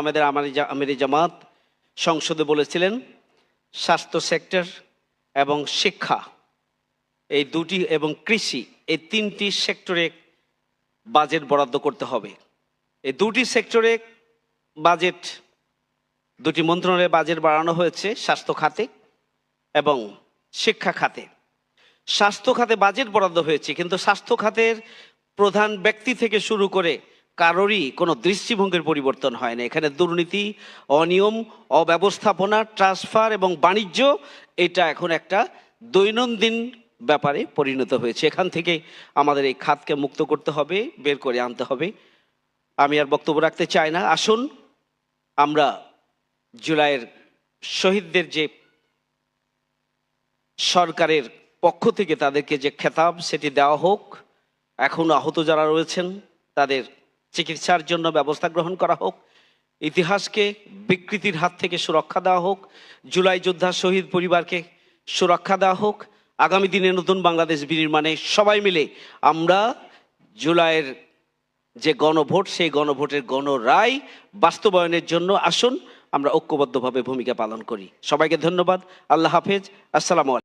আমাদের আমিরি জামাত সংসদে বলেছিলেন স্বাস্থ্য সেক্টর এবং শিক্ষা এই দুটি এবং কৃষি এই তিনটি সেক্টরে বাজেট বরাদ্দ করতে হবে। এই দুটি সেক্টরে বাজেট দুটি মন্ত্রণালয়ে বাজেট বাড়ানো হয়েছে, স্বাস্থ্য খাতে এবং শিক্ষা খাতে। স্বাস্থ্য খাতে বাজেট বরাদ্দ হয়েছে, কিন্তু স্বাস্থ্য খাতের প্রধান ব্যক্তি থেকে শুরু করে কারোরই কোনো দৃষ্টিভঙ্গির পরিবর্তন হয় না। এখানে দুর্নীতি, অনিয়ম, অব্যবস্থাপনা, ট্রান্সফার এবং বাণিজ্য এটা এখন একটা দৈনন্দিন ব্যাপারে পরিণত হয়েছে। এখান থেকে আমাদের এই খাতকে মুক্ত করতে হবে, বের করে আনতে হবে। আমি আর বক্তব্য রাখতে চাই না। আসুন আমরা জুলাইয়ের শহীদদের যে সরকারের পক্ষ থেকে তাদেরকে যে খেতাব সেটি দেওয়া হোক, এখন আহত যারা রয়েছেন তাদের চিকিৎসার জন্য ব্যবস্থা গ্রহণ করা হোক, ইতিহাসকে বিকৃতির হাত থেকে সুরক্ষা দেওয়া হোক, জুলাই যোদ্ধা শহীদ পরিবারকে সুরক্ষা দেওয়া হোক। আগামী দিনে নতুন বাংলাদেশ বিনির্মাণে সবাই মিলে আমরা জুলাইয়ের যে গণভোট সেই গণভোটের গণরায় বাস্তবায়নের জন্য আসুন আমরা ঐক্যবদ্ধভাবে ভূমিকা পালন করি। সবাইকে ধন্যবাদ। আল্লাহ হাফেজ। আসসালামু আলাইকুম।